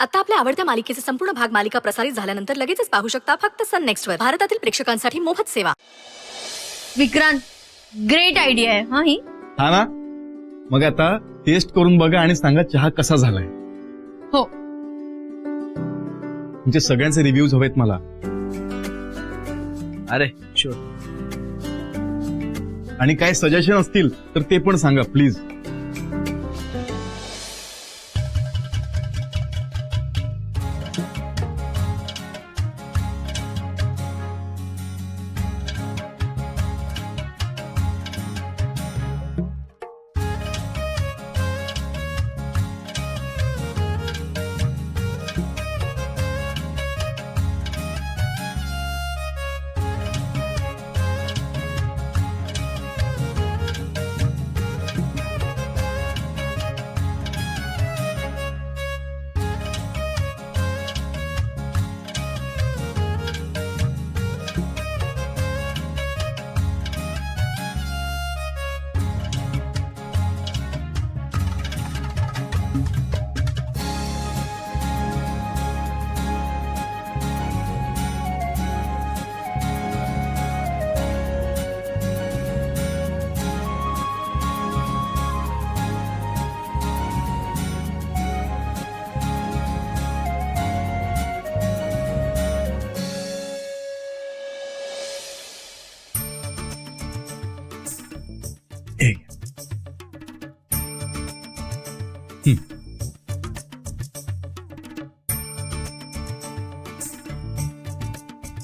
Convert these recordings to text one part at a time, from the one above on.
आता आपल्या आवडत्या मालिकेचे संपूर्ण भाग मालिका प्रसारित झाल्यानंतर लगेचच पाहू शकता फक्त सन नेक्स्ट वर. भारतातील प्रेक्षकांसाठी मोफत सेवा. विक्रांत, ग्रेट आयडिया आहे हा ही. हा ना, मग आता टेस्ट करून बघा आणि सांगा चहा कसा झालाय. हो. तुमचे सगळ्यांचे रिव्ह्यूज हवेत मला. अरे शुअर. आणि काय सजेशन असतील तर ते पण सांगा प्लीज.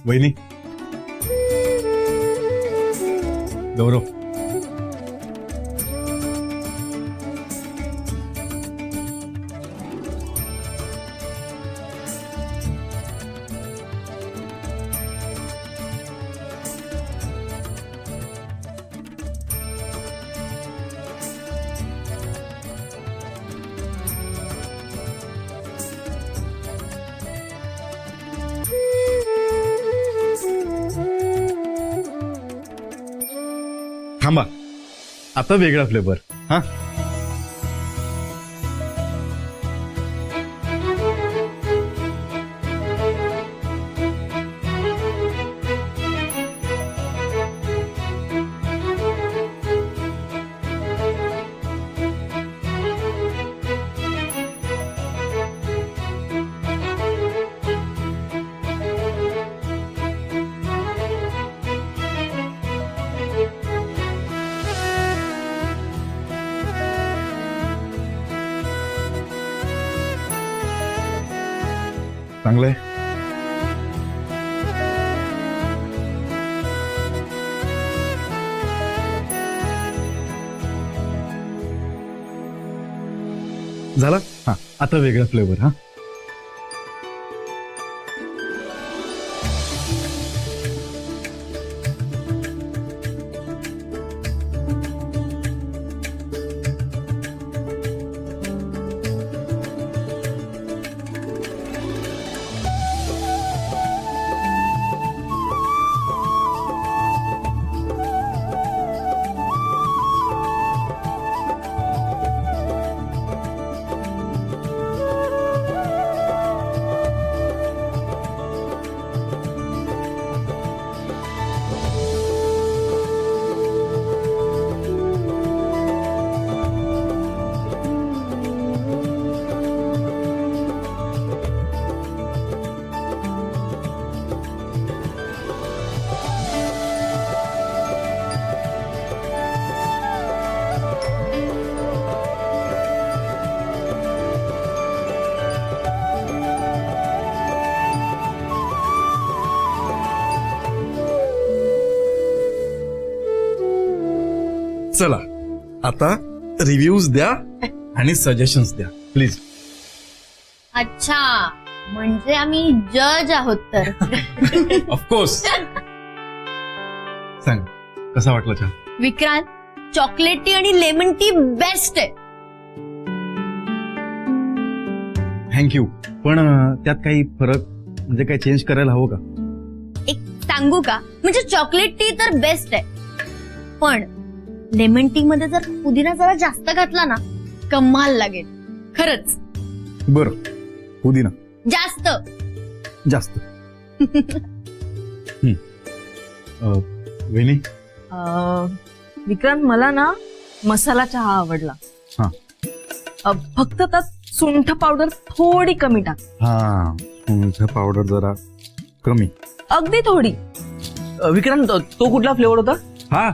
वहिनी, गौरव, थांबा. आता वेगळा फ्लेवर. हा, चांगलंय. झाला. हा, आता वेगळा फ्लेवर. हा, चला आता रिव्ह्यूज द्या आणि सजेशन्स द्या प्लीज. अच्छा, म्हणजे आम्ही जज आहोत तर. ऑफकोर्स. सांग कसा वाटला चहा. विक्रांत, चॉकलेट टी आणि लेमन टी बेस्ट आहे. थँक्यू. पण त्यात काही फरक म्हणजे काही चेंज करायला हवं का. एक सांगू का, म्हणजे चॉकलेट टी तर बेस्ट आहे, पण लेमन टी मध्ये जर पुदिना जरा जास्त घातला ना, कमाल लागेल खरंच. बरं, पुदिना जास्त. जास्त. वहिनी विक्रांत मला ना मसाला चहा आवडला. हा. फक्त त्यात सुंठ पावडर थोडी कमी टाक. हा सुंठ पावडर जरा कमी. अगदी थोडी. विक्रांत तो कुठला फ्लेवर होता? हा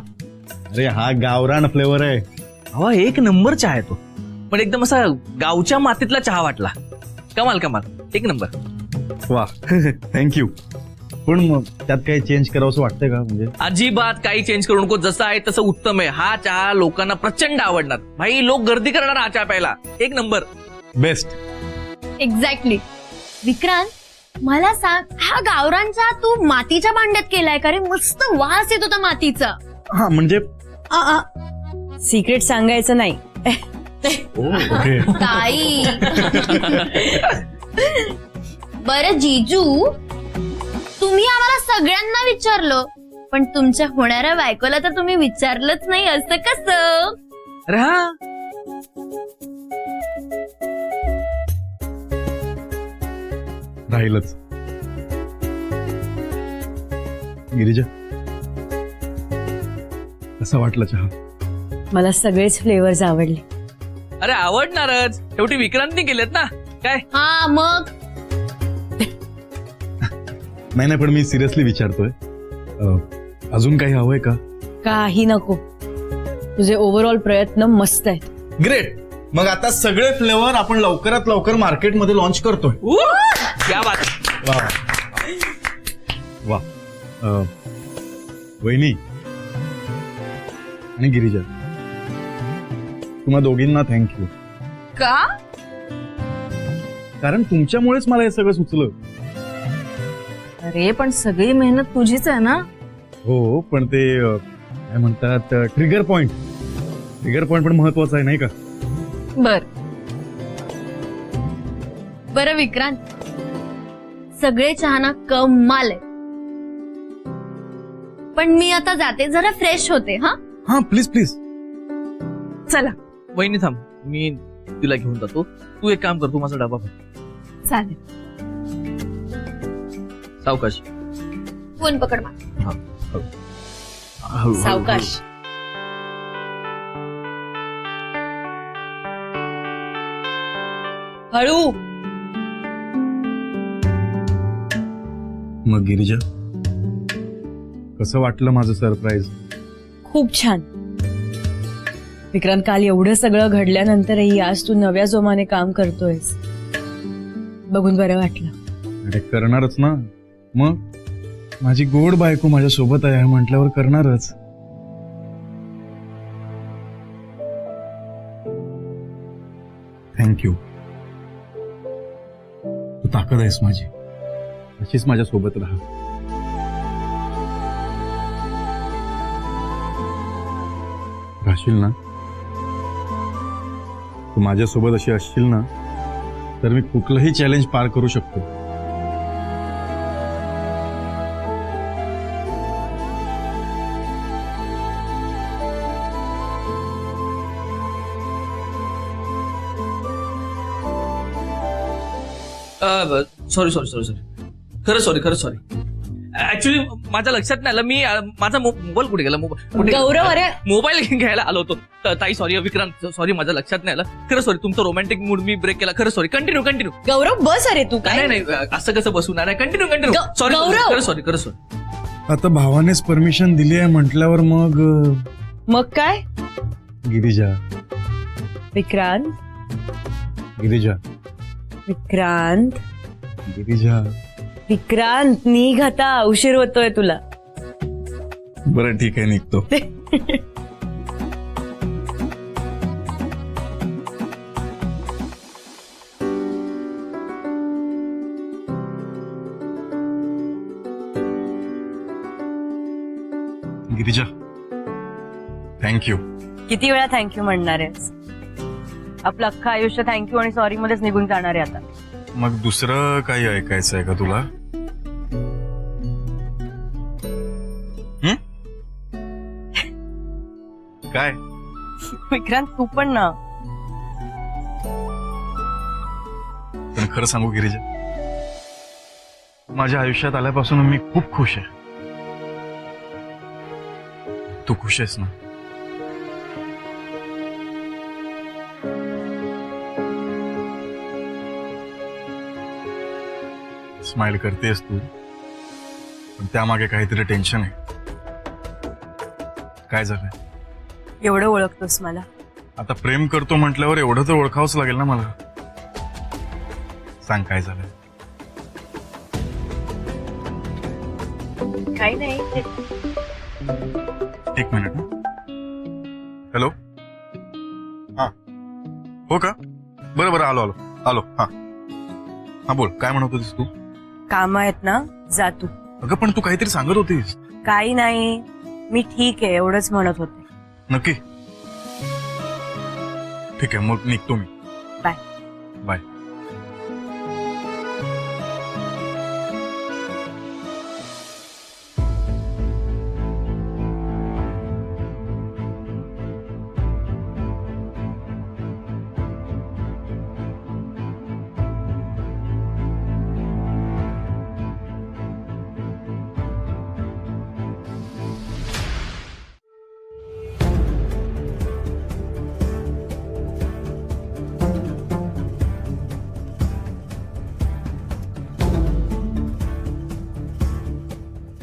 अरे हा गावरान फ्लेवर आहे. हवा एक नंबर चहा आहे तो, पण एकदम असा गावच्या मातीतला चहा वाटला. कमाल कमाल, एक नंबर. वा थँक्यू. पण मग त्यात काही चेंज करावं वाटतंय का? म्हणजे अजिबात काही चेंज करू नको, जसं आहे तसं उत्तम आहे. हा चहा लोकांना प्रचंड आवडणार. भाई लोक गर्दी करणार हा चहा प्यायला. एक नंबर. बेस्ट. एक्झॅक्टली. विक्रांत मला सांग, हा गावरान चहा तू मातीच्या भांड्यात केलाय का रे? मस्त वास येत होता मातीचा. हा म्हणजे सिक्रेट सांगायचं नाही. ओके. ताई. बरं जीजू, तुम्ही आम्हाला सगळ्यांना विचारलं, पण तुमच्या होणाऱ्या बायकोला तर तुम्ही विचारलंच नाही. असं कसं? अरे हा, राहीलच. गिरिजा कसा वाटला चहा? मला सगळेच फ्लेवर्स आवडले. अरे आवडणारच, शेवटी विक्रांतनी केलेत ना. काय हा मग नाही पण मी सिरियसली विचारतोय. अजून काही हवंय का? काही नको. तुझे ओव्हरऑल प्रयत्न मस्त आहेत. ग्रेट. मग आता सगळे फ्लेवर आपण लवकरात लवकर मार्केटमध्ये लॉन्च करतोय. क्या बात. वा वा. वहिनी आणि गिरिजा, तुम्हा दोघींना थँक्यू. का? कारण तुमच्यामुळेच मला हे सगळं सुचलं. अरे पण सगळी मेहनत तुझीच आहे ना. हो पण ते काय म्हणतात ट्रिगर पॉइंट. ट्रिगर पॉइंट पण महत्वाचा आहे नाही का? बर. बरं विक्रांत, सगळे चहाना कमाल आहे, पण मी आता जाते, जरा फ्रेश होते. हा हा प्लीज प्लीज. चला. वहिनी थांब, मी तिला घेऊन जातो. तू एक काम कर, तू माझा डबा भर. चालेल. सावकाश. फोन पकड मा. सावकाश. हळू. मग गिरिजा कसं वाटलं माझं सरप्राईज? खूप छान. विक्रांत, काल एवढं सगळं घडल्यानंतरही आज तू नव्या जोमाने काम करतोयस, बघून बरं वाटलं. अरे करणारच ना. मग माझी गोड बायको माझ्या सोबत आहे म्हटल्यावर करणारच. थँक्यू. तू ताकद आहेस माझी. अशीच माझ्या सोबत राहा. राहशील ना? तू माझ्यासोबत अशी असशील ना तर मी कुठलंही चॅलेंज पार करू शकतो. सॉरी सॉरी सॉरी सॉरी, खरं सॉरी. ऍक्च्युली माझ्या लक्षात नाही आलं. मी माझा मोबाईल कुठे गेला? गौरव, अरे मोबाईल घ्यायला आलो होतो. ताई सॉरी. विक्रांत सॉरी, माझ्या लक्षात नाही आलं. खरं सॉरी. तुमचं रोमॅन्टिक मूड मी ब्रेक केला. खरं सॉरी. कंटिन्यू. गौरव बस. अरे तू काय? नाही असं कसं बसू? नाही कंटिन्यू. सॉरी. गौरव! खरं सॉरी. आता भावानेच परमिशन दिली आहे म्हटल्यावर मग काय? गिरिजा विक्रांत. गिरिजा विक्रांत. गिरिजा विक्रांत, निघ आता. उशीर होतोय तुला. बरं ठीक आहे, निघतो. गिरिजा थँक्यू. किती वेळा थँक्यू म्हणणार आहेस? आपलं अख्खं आयुष्य थँक्यू आणि सॉरी मध्येच निघून जाणार आहे आता. मग दुसरं काही ऐकायचं आहे का तुला? काय? विक्रांत तू पण ना. पण खरं सांगू गिरिजा, माझ्या आयुष्यात आल्यापासून मी खूप खुश आहे. तू खुश आहेस ना? स्माइल करतेस तू, पण त्यामागे काहीतरी टेन्शन आहे. काय झालंय? एवढं ओळखतोस मला? आता प्रेम करतो म्हटल्यावर एवढं तर ओळखावंच लागेल ना मला. सांग काय झालंय? काही नाही. एक मिनिट. हॅलो. हा हो का? बरं बरं, आलो आलो आलो. हा हा बोल, काय म्हणत होतीस तू? काम आहेत ना, जा तू. अगं पण तू काहीतरी सांगत होतीस. काही नाही, मी ठीक आहे एवढंच म्हणत होते. नक्की? ठीक आहे, मग निघतो मी. बाय. बाय.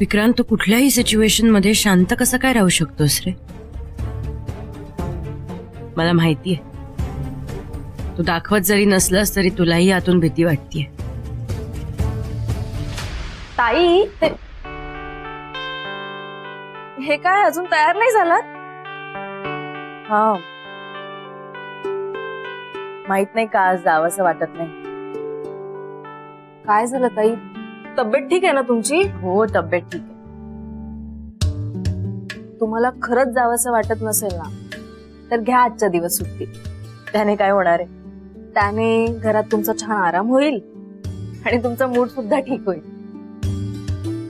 विक्रांत, तू कुठल्याही सिच्युएशन मध्ये शांत कसा काय राहू शकतोस रे? मला माहितीये, तू दाखवत जरी नसलास तरी तुलाही आतून भीती वाटतेय. ताई, हे काय अजून तयार नाही झालात? हा, माहित नाही का आज जावंसं वाटत नाही. काय झालं ताई? तब्येत ठीक आहे ना तुमची? हो, तब्येत ठीक आहे. तुम्हाला खरंच जावंसं वाटत नसेल ना, तर घ्या आजचा दिवस सुट्टी. त्याने काय होणार आहे? त्याने घरात तुमचा छान आराम होईल आणि तुमचा मूड सुद्धा ठीक होईल.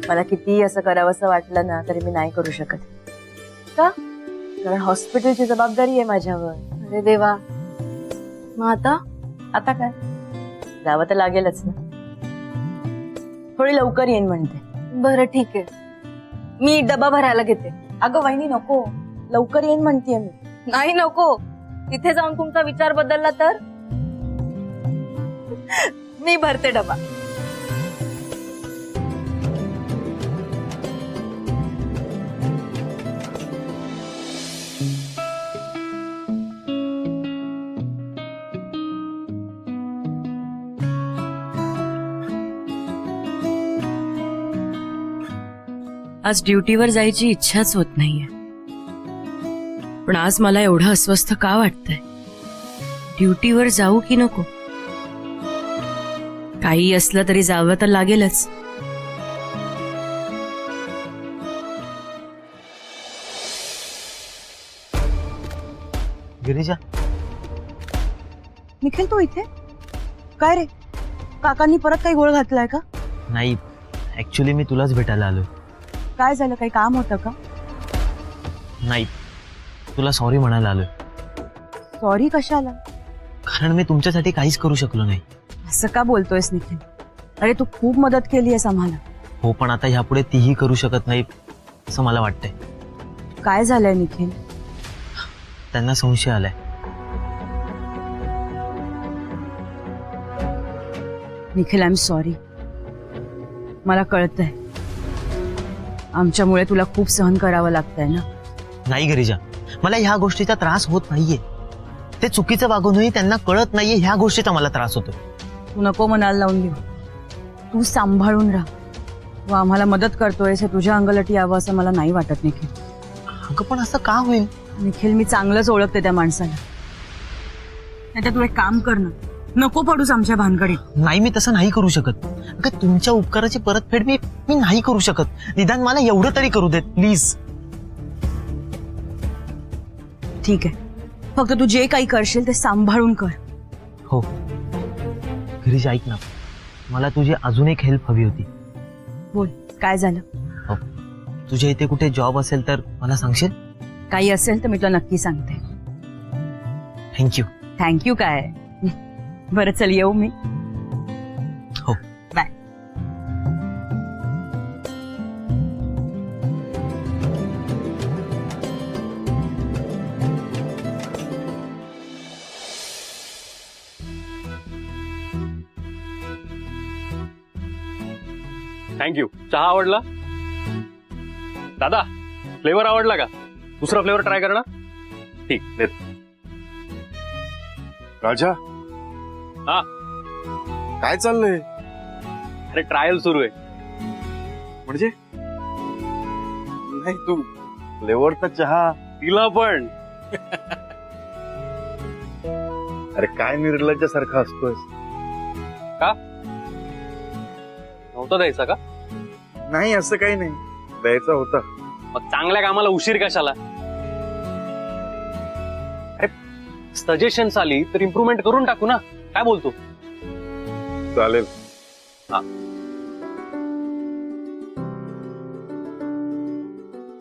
मला कितीही असं करावंसं वाटलं ना तरी मी नाही करू शकत. का? कारण हॉस्पिटलची जबाबदारी आहे माझ्यावर. अरे देवा, मग आता काय, जावं तर लागेलच ना. थोडी लवकर येईन म्हणते. बरं ठीक आहे, मी डबा भरायला घेते. अगं वहिनी नको, लवकर येईन म्हणतेय मी. नाही नको, तिथे जाऊन तुमचा विचार बदलला तर? मी भरते डबा. आज ड्युटीवर जायची इच्छाच होत नाहीये, पण आज मला एवढं अस्वस्थ का वाटतंय? ड्युटीवर जाऊ की नको? काही असलं तरी जावं तर लागेलच. गिरिजा, निखिल, तू इथे काय रे? काकांनी परत काही गोळ घातलाय का? नाही, ऍक्च्युली मी तुलाच भेटायला आलो. काय झालं? काही काम होतं का? नाही, तुला सॉरी म्हणायला आलोय. सॉरी कशाला? कारण मी तुमच्यासाठी काहीच करू शकलो नाही. असं का बोलतोयस निखिल? अरे तू खूप मदत केली आहेस आम्हाला. हो, पण आता ह्यापुढे तीही करू शकत नाही असं मला वाटतंय. काय झालंय निखिल? त्यांना संशय आलाय. Nikhil, I am sorry. मला कळतंय आमच्यामुळे तुला खूप सहन करावं लागतंय ना. नाही गिरिजा, मला ह्या गोष्टीचा त्रास होत नाहीये. ते चुकीचं वागूनही त्यांना कळत नाहीये ह्या गोष्टीचा मला त्रास होतो. तू नको मनाला लावून घेऊ. तू सांभाळून राहा. तू आम्हाला मदत करतोयस हे तुझ्या अंगलटी यावं असं मला नाही वाटत निखिल. अगं पण असं का होईल? निखिल, मी चांगलंच ओळखते त्या माणसाला. नाहीतर तू एक काम कर ना, नको पडूस आमच्या भानगडीत. नाही, मी तसं नाही करू शकत. अगं तुमच्या उपकाराची परतफेड मी नाही करू शकत. निदान मला एवढं तरी करू देत प्लीज. ठीक आहे, फक्त तू जे काही करशील ते सांभाळून कर. हो गिरीजा, ऐक ना, मला तुझी अजून एक हेल्प हवी होती. बोल, काय झालं? हो, तुझ्या इथे कुठे जॉब असेल तर मला सांगशील? काही असेल तर मी तुला नक्की सांगते. थँक्यू. थँक्यू काय? बरं चल, येऊ मी. थँक्यू. चहा आवडला दादा? फ्लेवर आवडला का? दुसरा फ्लेवर ट्राय करणार? ठीक देत. राजा. हा. काय चाललंय? अरे ट्रायल सुरू आहे. म्हणजे नाही, तू फ्लेवरचा चहा. तिला पण. अरे काय निर्लज्जासारखा असतोय. नव्हता द्यायचा का? नाही असं काही नाही, द्यायचा होता. मग चांगल्या कामाला उशीर कशाला? अरे सजेशन्स आली तर इम्प्रूव्हमेंट करून टाकू ना. काय बोलतो? चालेल. हा.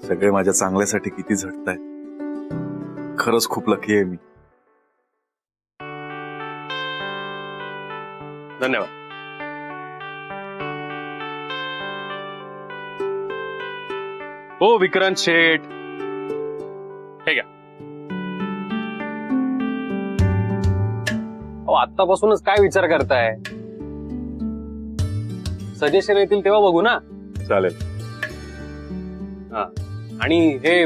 सगळे माझ्या चांगल्यासाठी किती झटतायत. खरंच खूप लकी आहे मी. धन्यवाद. हो विक्रांत शेठ, हे घ्या. आतापासूनच काय विचार करताय? सजेशन येतील तेव्हा बघू ना. चालेल. हा. आणि हे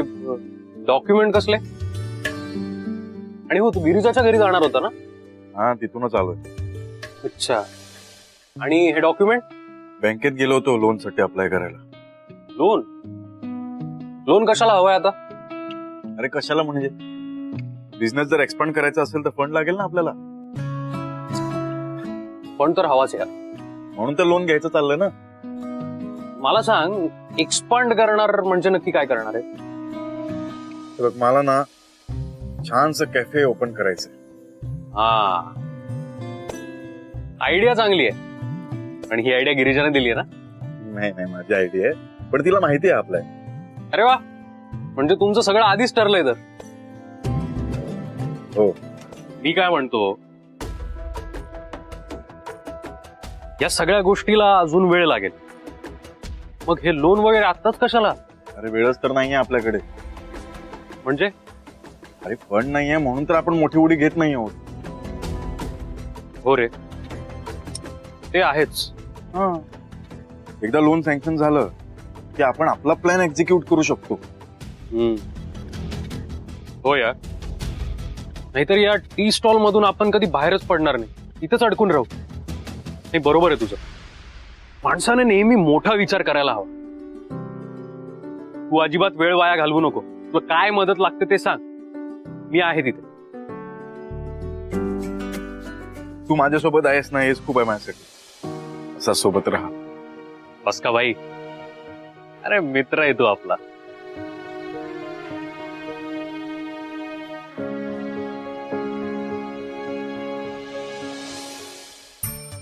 डॉक्युमेंट कसले? आणि हो, तू गिरिजाच्या घरी जाणार होता ना? हा, तिथूनच आलोय. अच्छा. आणि हे डॉक्युमेंट? बँकेत गेलो होतो लोन साठी अप्लाय करायला. लोन? लोन कशाला हवंय आता? अरे कशाला म्हणजे, बिझनेस जर एक्सपांड करायचा असेल तर फंड लागेल ना आपल्याला. फंड तर हवाच यार. म्हणून तर लोन घ्यायचं चाललंय ना. मला सांग, एक्सपांड करणार म्हणजे नक्की काय करणार आहे? तर मला ना छानसं कॅफे ओपन करायचंय. हा, आयडिया चांगली आहे. आणि ही आयडिया गिरिजाने दिली आहे ना? नाही नाही, माझी आयडिया आहे, पण तिला माहिती आहे आपल्या. अरे वा, म्हणजे तुमचं सगळं आधीच ठरलंय तर. हो. मी काय म्हणतो, या सगळ्या गोष्टीला अजून वेळ लागेल. मग हे लोन वगैरे आत्ताच कशाला? अरे वेळच तर नाहीये आपल्याकडे. म्हणजे? अरे फंड नाहीये म्हणून तर आपण मोठी उडी घेत नाही आहोत. हो रे, ते आहेच. हा, एकदा लोन सँक्शन झालं की आपण आपला प्लॅन एक्झिक्यूट करू शकतो. हो यार, नाहीतर या टी स्टॉल मधून आपण कधी बाहेरच पडणार नाही, इथंच अडकून राहू. नाही, बरोबर आहे तुझं. माणसाने नेहमी मोठा विचार करायला हवा. तू अजिबात वेळ वाया घालवू नको. तुला काय मदत लागते ते सांग, मी आहे तिथे. तू माझ्यासोबत आहेस ना, हेच खूप आहे माझ्यासाठी. असा सोबत राहा. बस का भाई? अरे मित्र आहे तू आपला.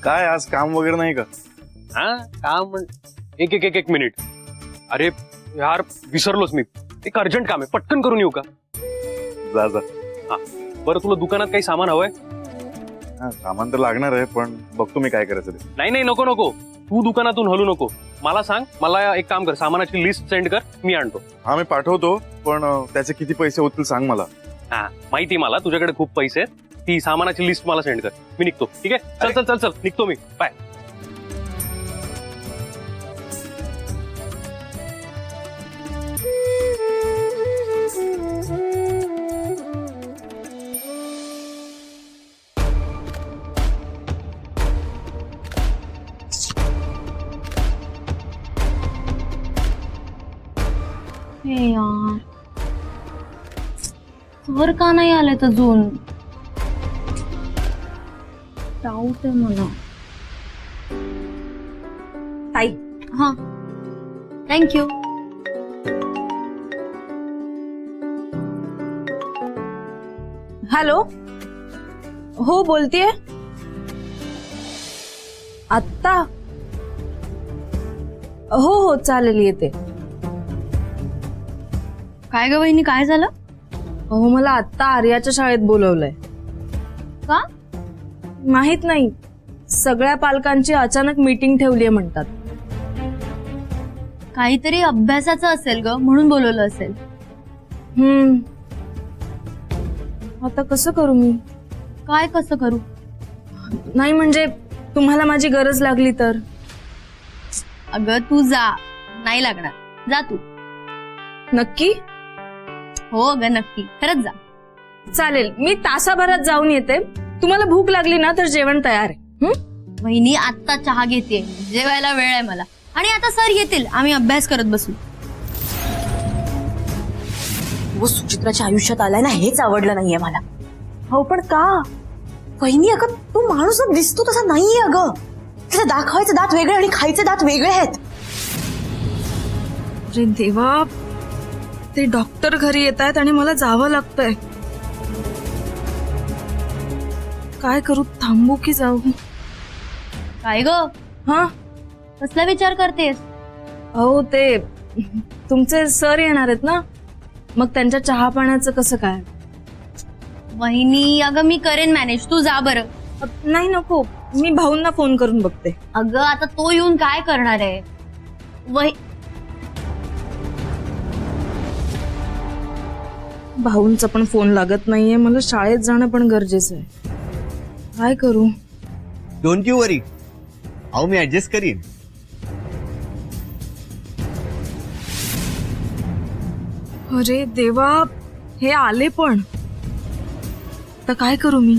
काय आज काम वगैरे नाही का? हा, काम एक एक एक एक मिनिट. अरे यार, विसरलोच मी. एक अर्जंट काम आहे, पटकन करून येऊ का? जा जा. हा, बरं तुला दुकानात काही सामान हवंय? हा, सामान तर लागणार आहे, पण बघतो मी काय करायचं ते. नाही नाही, नको नको. तू दुकानातून हलू नको. मला सांग, मला एक काम कर, सामानाची लिस्ट सेंड कर, मी आणतो. हा, मी पाठवतो, पण त्याचे किती पैसे होतील सांग मला. हा, माहिती मला तुझ्याकडे खूप पैसे आहेत. ती सामानाची लिस्ट मला सेंड कर, मी निघतो. ठीक आहे, चल चल चल चल, निघतो मी. बाय. हे यार, वर का नाही आलेत अजून? डाऊट आहे मला. ताई. हा, थँक्यू. हॅलो. हो बोलतीये. आत्ता? हो हो चालेल, येते. काय ग वहिनी, काय झालं? हो, मला आत्ता आर्याच्या शाळेत बोलवलंय. का? माहित नाही, सगळ्या पालकांची अचानक मीटिंग ठेवली आहे म्हणतात. काहीतरी अभ्यासाचं असेल ग, म्हणून बोलवलं असेल. आता कसं करू मी? काय कसं करू? नाही म्हणजे तुम्हाला माझी गरज लागली तर. अगं तू जा, नाही लागणार, जा तू. नक्की? हो अगं नक्की, खरंच जा. चालेल, मी तासाभरात जाऊन येते. तुम्हाला भूक लागली ना तर जेवण तयार आहे. वहिनी आत्ता चहा घेते, जेवायला वेळ आहे मला. आणि आता सर येतील, आम्ही अभ्यास करत बसू. वो सुचित्राच्या आयुष्यात आलाय ना हेच आवडलं नाहीये मला. हो पण का? वहिनी अगं तो माणूस दिसतो तसा नाहीये अगं. त्याचे दाखवायचे दात वेगळे आणि खायचे दात वेगळे आहेत. अरे देवा, ते डॉक्टर घरी येत आहेत आणि मला जावं लागतंय. काय करू, थांबू की जाऊ? काय ग, हा कसला विचार करतेस? अहो ते तुमचे सर येणार आहेत ना, मग त्यांच्या चहा पाण्याचं कसं काय? वहिनी अगं मी करेन मॅनेज, तू जा बरं. नाही नको, मी भाऊंना फोन करून बघते. अगं आता तो येऊन काय करणार आहे? भाऊंचा पण फोन लागत नाहीये. मला शाळेत जाणं पण गरजेचं आहे. काय करू? डोंट यू वरी, अहो मी ऍडजस्ट करीन. अरे देवा, हे आले पण. आता काय करू मी?